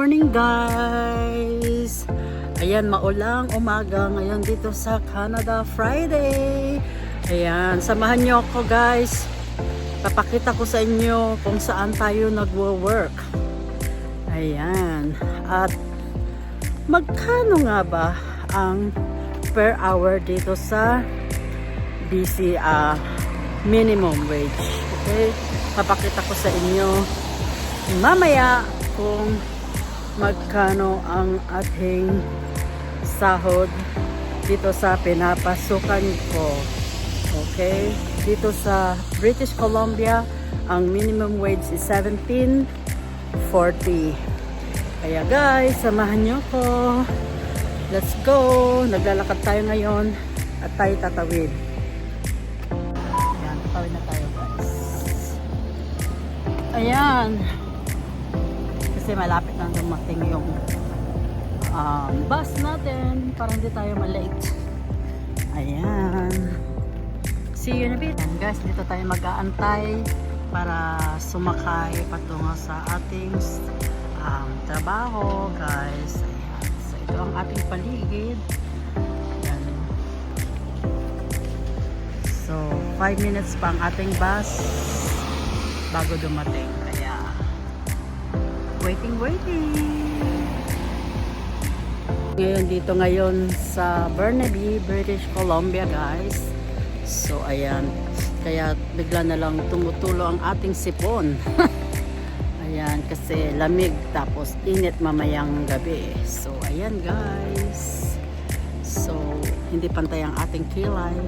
morning guys! Ayan, maulang umaga ngayon dito sa Canada, Friday. Ayan, samahan nyo ako guys. Papakita ko sa inyo kung saan tayo nagwo-work. Ayan, at magkano nga ba ang per hour dito sa BC minimum wage. Okay, papakita ko sa inyo mamaya kung magkano ang ating sahod dito sa pinapasukan ko. Okay, dito sa British Columbia ang minimum wage is $17.40. Kaya guys, samahan nyo ko. Let's go! Naglalakad tayo ngayon at tayo tatawid. Ayan, tatawid na tayo guys. Ayan. Kasi malapit na dumating yung bus natin para hindi tayo malate. Ayan. See you in a bit. Ayan guys, dito tayo mag-aantay para sumakay patungo sa ating trabaho guys. Ayan. So ito ang ating paligid. Ayan. So 5 minutes pa ang ating bus bago dumating. Kaya waiting. Ngayon dito ngayon sa Burnaby, British Columbia guys. So ayan, kaya bigla na lang tumutulo ang ating sipon. Ayan, kasi lamig tapos init mamayang gabi. So ayan guys. So hindi pantay ang ating kilay.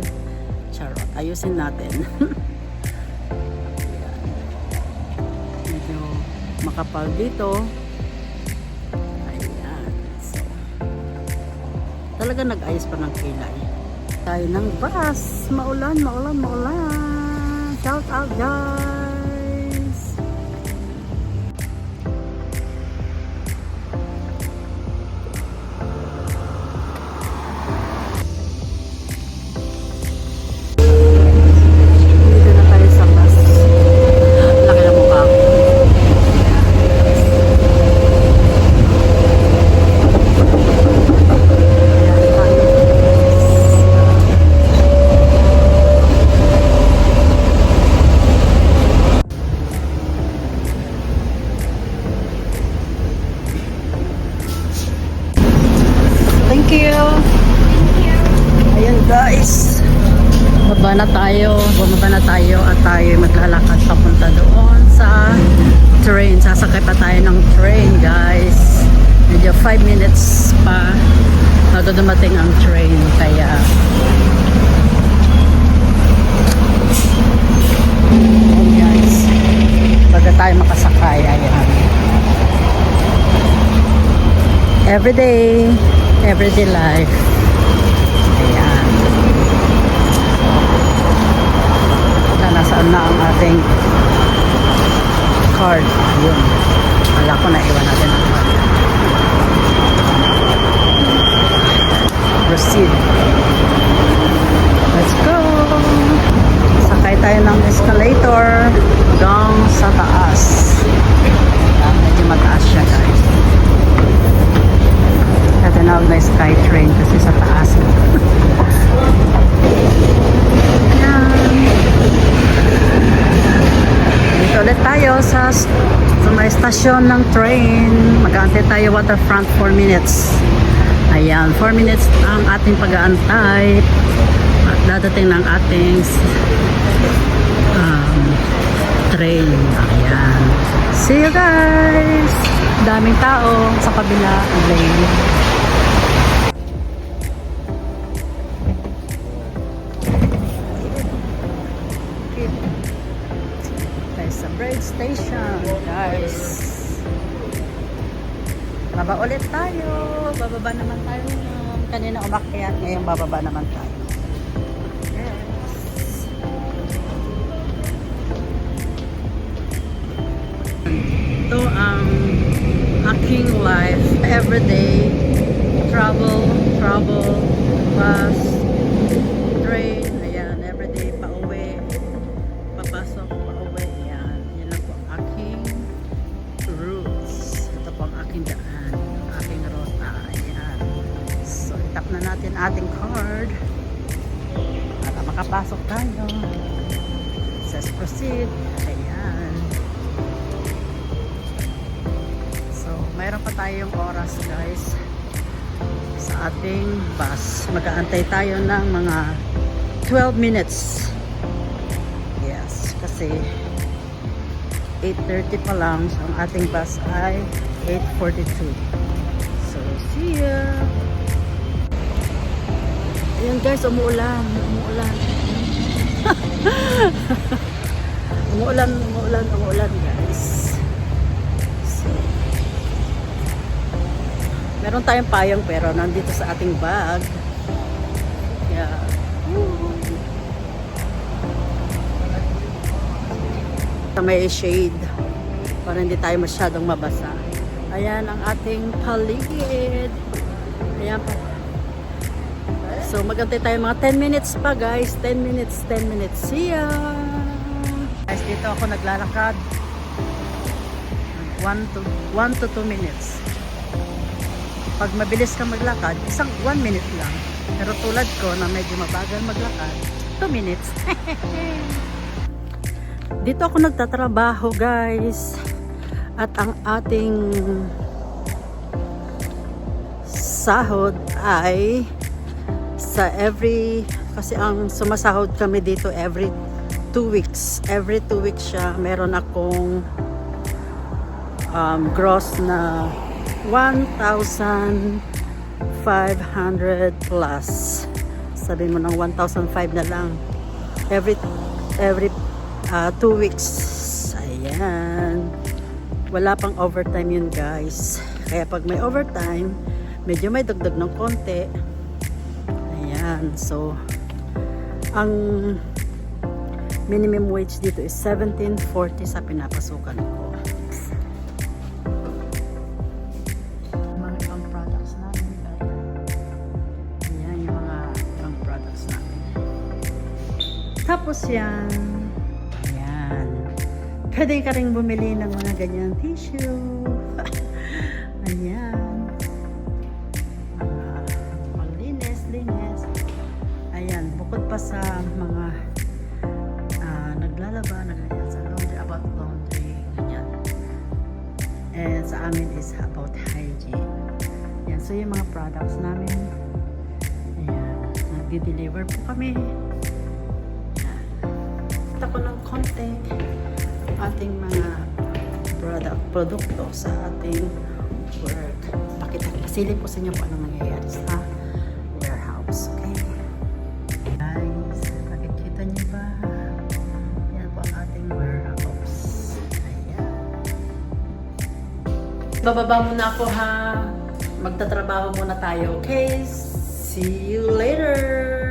Charot, ayusin natin. Ayan. Medyo makapal dito. Talaga nag-ayos pa ng kilay. Tayo ng bus. Maulan. Shout out guys. Dito na tayo sa bus. Laki na mukha ko. Thank you. Ayan guys. Bumaba na tayo at tayo maglalakad papunta doon sa train. Sasakay pa tayo ng train guys. Medyo 5 minutes pa bago dumating ang train. Kaya ayan guys. Bago tayo makasakay. Ayan. Everyday life. Ayan. Nasaan na ang ating card. Ayun. Wala ko, naiwan natin ang card. Proceed. Let's go. Sakay tayo ng escalator hanggang sa taas. Ayan, medyo mataas siya guys. Tinawag na Skytrain kasi sa taas. Ayan. Dito ulit tayo sa may stasyon ng train. Mag-aantay tayo waterfront 4 minutes. Ayan, 4 minutes ang ating pag-aantay at dadating ng ating train. Ayan. See you guys! Daming tao sa kabila lane. Sa bridge station guys, baba ulit tayo. Bababa naman tayo kanina umakyat, ngayon bababa naman tayo. Yes. Ito ang aking life everyday. Travel bus, train. Ayan, everyday pauwi, papasok, pauwi. Ayan, yan lang po ang aking routes. Ito po ang aking daan. Papasok tayo. Let's proceed. Ayan. So, mayroon pa tayong oras guys sa ating bus. Mag-aantay tayo ng mga 12 minutes. Yes, kasi 8:30 pa lang. So, ang ating bus ay 8:42. So, see ya! Ayan guys, umuulan. Umuulan. umuulan guys. So, meron tayong payong pero nandito sa ating bag. Yeah. May shade para hindi tayo masyadong mabasa. Ayan ang ating paligid. Ayan pa. So magantay tayo mga 10 minutes pa guys. 10 minutes. See ya! Guys, dito ako naglalakad. 1 to 2 minutes. Pag mabilis ka maglakad, 1 minute lang. Pero tulad ko na medyo mabagal maglakad, 2 minutes. Dito ako nagtatrabaho guys. At ang ating sahod ay kasi ang sumasahod kami dito every 2 weeks. Every 2 weeks siya. Meron akong gross na 1,500 plus. Sabihin mo ng 1,500 na lang. Every 2 weeks. Ayan. Wala pang overtime yun guys. Kaya pag may overtime, medyo may dagdag ng konti. Ayan. So, ang minimum wage dito is 17.40 sa pinapasukan ko. Mga ibang products namin. Ayan yung mga ibang products namin. Tapos yan. Ayan. Pwede ka rin bumili ng mga ganyan tissue. Ayan. Ayan, bukod pa sa mga naglalaba, naglalaba sa laundry, about laundry, ganyan. And sa amin is about hygiene. Ayan, so yung mga products namin, ayan, nagdi-deliver po kami. Kita ko ng konti ating mga produkto sa ating work. Silip ko sa inyo po anong nangyayari sa warehouse. Okay? Guys, nakikita niyo ba? Yan po ang ating warehouse. Ayan. Bababa muna ako ha. Magtatrabaho muna tayo. Okay? See you later!